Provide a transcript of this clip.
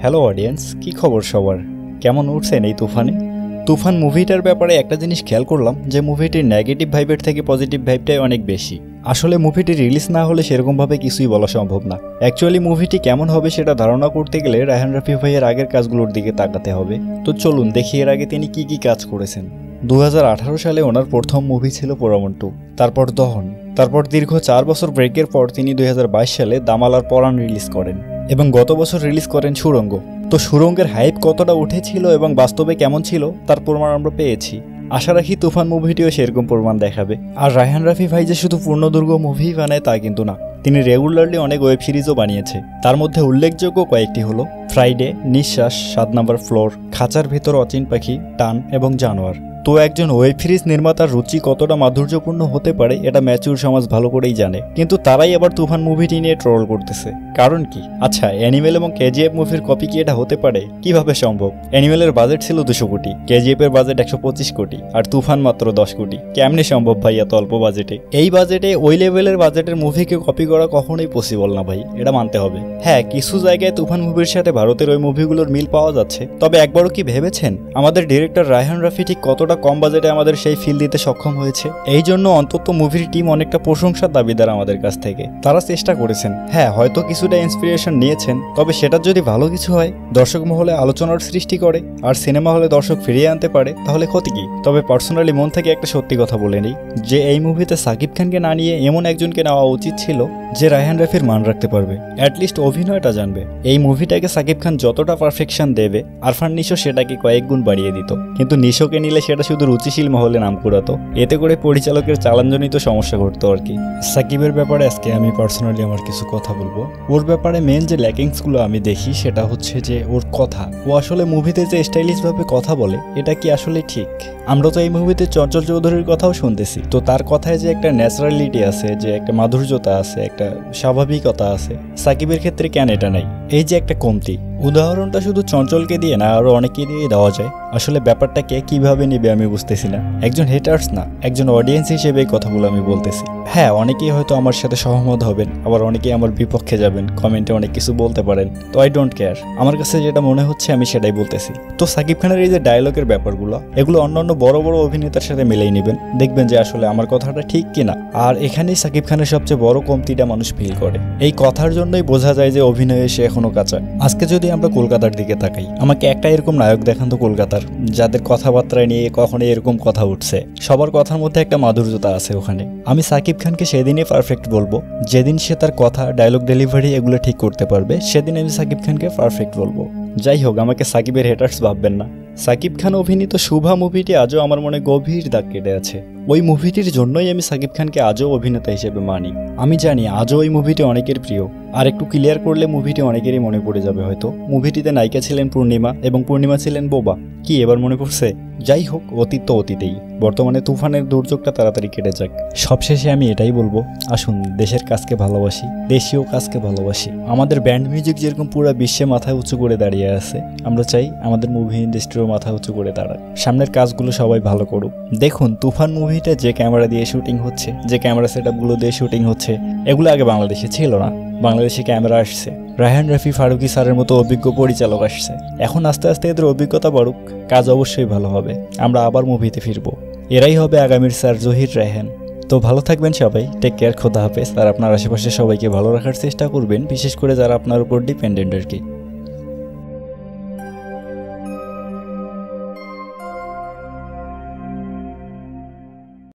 Hello audience, কি খবর সবার? কেমন উঠছেন এই তুফানে? তুফান মুভিটার ব্যাপারে একটা জিনিস খেয়াল করলাম যে মুভিটির নেগেটিভ ভাইবের থেকে পজিটিভ ভাইবটাই অনেক বেশি। আসলে মুভিটি রিলিজ না হলে সেরকমভাবে কিছুই বলা সম্ভব না। অ্যাকচুয়ালি মুভিটি কেমন হবে সেটা ধারণা করতে গেলে রায়হান রাফি ভাইয়ের আগের কাজগুলোর দিকে তাকাতে হবে। তো চলুন দেখি এর আগে তিনি কি কাজ করেছেন। 2018 সালে ওনার প্রথম মুভি ছিল পোড়ামন 2, তারপর দহন, তারপর দীর্ঘ 4 বছর ব্রেকের পর তিনি 2022 সালে দামালার পরাণ রিলিজ করেন এবং গত বছর রিলিজ করেন সুড়ঙ্গ। তো সুড়ঙ্গের হাইপ কতটা উঠেছিল এবং বাস্তবে কেমন ছিল তার প্রমাণ আমরা পেয়েছি। আশা রাখি তুফান মুভিটিও সেরকম প্রমাণ দেখাবে। আর রায়হান রাফি ভাই যে শুধু পূর্ণদৈর্ঘ মুভি বানায় তা কিন্তু না, তিনি রেগুলারলি অনেক ওয়েব সিরিজও বানিয়েছে। তার মধ্যে উল্লেখযোগ্য কয়েকটি হলো ফ্রাইডে, নিঃশ্বাস, 7 নম্বর ফ্লোর, খাঁচার ভেতর অচিন পাখি, টান এবং জানোয়ার। তো একজন ওয়েব সিরিজ নির্মাতার রুচি কতটা মাধুর্যপূর্ণ হতে পারে এটা ম্যাচিউর সমাজ ভালো করেই জানে, কিন্তু তারাই আবার তুফান মুভিটি নিয়ে ট্রোল করতেছে। কারণ কি? আচ্ছা, অ্যানিমেল এবং কেজিএফ মুভির কপি কি এটা হতে পারে? কিভাবে সম্ভব? অ্যানিমেলের বাজেট ছিল 200 কোটি, কেজিএফের বাজেট 125 কোটি, আর তুফান মাত্র 10 কোটি। কেমনে সম্ভব ভাই এত অল্প বাজেটে? এই বাজেটে ওই লেভেলের বাজেটের মুভিকে কপি করা কখনোই পসিবল না ভাই, এটা মানতে হবে। হ্যাঁ, কিছু জায়গায় তুফান মুভির সাথে ভারতের ওই মুভিগুলোর মিল পাওয়া যাচ্ছে, তবে একবারও কি ভেবেছেন আমাদের ডিরেক্টর রায়হান রাফি ঠিক কতটা কম বাজেটে আমাদের সেই ফিল দিতে সক্ষম হয়েছে? এই জন্য অন্তত মুভির টিম অনেকটা প্রশংসার দাবিদার আমাদের কাছ থেকে। তারা চেষ্টা করেছেন, হ্যাঁ হয়তো কিছুটা ইন্সপিরেশন নিয়েছেন, তবে সেটা যদি ভালো কিছু হয়, দর্শক মহলে আলোচনার সৃষ্টি করে আর সিনেমা হলে দর্শক ফিরিয়ে আনতে পারে, তাহলে ক্ষতি কি? তবে পার্সোনালি মন থেকে একটা সত্যি কথা বলে নিই যে এই মুভিতে সাকিব খানকে না নিয়ে এমন একজনকে নেওয়া উচিত ছিল যে রায়হান রাফির মান রাখতে পারবে, অ্যাটলিস্ট অভিনয়টা জানবে। এই মুভিটাকে সাকিব খান যতটা পারফেকশন দেবে, আরফান নিশো সেটাকে কয়েক গুণ বাড়িয়ে দিত, কিন্তু নিশোকে নিলে সেটা শুধু রুচিশীল মহলে নাম কুড়াতো, এতে করে পরিচালকের চালানজনিত সমস্যা ঘটতো আর কি। সাকিবের ব্যাপারে আজকে আমি পার্সোনালি আমার কিছু কথা বলবো। ওর ব্যাপারে মেন যে ল্যাকিংসগুলো আমি দেখি সেটা হচ্ছে যে ওর কথা। ও আসলে মুভিতে যে স্টাইলিশভাবে কথা বলে এটা কি আসলে ঠিক? আমরা তো এই মুভিতে চঞ্চল চৌধুরীর কথাও শুনতেছি, তো তার কথায় যে একটা ন্যাচারালিটি আছে, যে একটা মাধুর্যতা আছে, একটা স্বাভাবিকতা আছে, সাকিবের ক্ষেত্রে কেন এটা নাই? এই যে একটা কমতি, উদাহরণটা শুধু চঞ্চলকে দিয়ে না আরো অনেকে দিয়ে দেওয়া যায়। আসলে ব্যাপারটাকে কিভাবে নেবে আমি বুঝতেছি না। একজন হেটার্স না, একজন অডিয়েন্স হিসেবে এই কথাগুলো আমি বলতেছি। হ্যাঁ, অনেকেই হয়তো আমার সাথে সহমত হবেন, আবার অনেকেই আমার বিপক্ষে যাবেন, কমেন্টে অনেক কিছু বলতে পারেন, তো আই ডোন্ট কেয়ার। আমার কাছে যেটা মনে হচ্ছে আমি সেটাই বলতেছি। তো সাকিব খানের এই যে ডায়লগের ব্যাপারগুলো, এগুলো অন্যান্য বড় বড় অভিনেতার সাথে মিলেই নেবেন, দেখবেন যে আসলে আমার কথাটা ঠিক কিনা। আর এখানেই সাকিব খানের সবচেয়ে বড় কমতিটা মানুষ ফিল করে। এই কথার জন্যই বোঝা যায় যে অভিনয়ে সে এখনো কাঁচা। আজকে যদি আমরা কলকাতার দিকে তাকাই, আমাকে একটা এরকম নায়ক দেখান তো কলকাতার, যাদের কথাবার্তায় নিয়ে কখনো এরকম কথা উঠছে। সবার কথার মধ্যে একটা মাধুর্যতা আছে ওখানে। আমি সাকিব খানকে সেদিনই পারফেক্ট বলবো যেদিন সে তার কথা, ডায়লগ ডেলিভারি এগুলো ঠিক করতে পারবে, সেদিন আমি সাকিব খানকে পারফেক্ট বলবো। যাই হোক, আমাকে সাকিবের হেটার্স ভাববেন না। সাকিব খান অভিনীত শুভা মুভিটি আজও আমার মনে গভীর দাগ কেটে আছে। ওই মুভিটির জন্যই আমি সাকিব খানকে আজও অভিনেতা হিসেবে মানি। আমি জানি আজও ওই মুভিটি অনেকের প্রিয়, আর একটু ক্লিয়ার করলে মুভিটি অনেকেরই মনে পড়ে যাবে হয়তো। মুভিটিতে নায়িকা ছিলেন পূর্ণিমা এবং পূর্ণিমা ছিলেন বোবা। কি এবার মনে পড়ছে? যাই হোক, অতীত তো অতীতেই। বর্তমানে তুফানের দুর্যোগটা তাড়াতাড়ি কেটে যাক। সবশেষে আমি এটাই বলবো, আসুন দেশের কাজকে ভালোবাসি, দেশীয় কাজকে ভালোবাসি। আমাদের ব্যান্ড মিউজিক যেরকম পুরো বিশ্বে মাথায় উঁচু করে দাঁড়িয়ে আছে, আমরা চাই আমাদের মুভি ইন্ডাস্ট্রিও মাথা উঁচু করে দাঁড়াক। সামনের কাজগুলো সবাই ভালো করুক। দেখুন, তুফান মুভিটা যে ক্যামেরা দিয়ে শুটিং হচ্ছে, যে ক্যামেরা সেটআপগুলো দিয়ে শুটিং হচ্ছে, এগুলো আগে বাংলাদেশে ছিল না। বাংলাদেশে ক্যামেরা আসছে, রায়হান রাফি, ফারুকি স্যারের মতো অভিজ্ঞ পরিচালক আসছে। এখন আস্তে আস্তে এদের অভিজ্ঞতা বাড়ুক, কাজ অবশ্যই ভালো হবে, আমরা আবার মুভিতে ফিরবো। এরাই হবে আগামীর স্যার জহির রায়হান। তো ভালো থাকবেন সবাই, টেক কেয়ার, খোদা হাফেজ। আর আপনার আশেপাশে সবাইকে ভালো রাখার চেষ্টা করবেন, বিশেষ করে যারা আপনার উপর ডিপেন্ডেন্ট আর কি।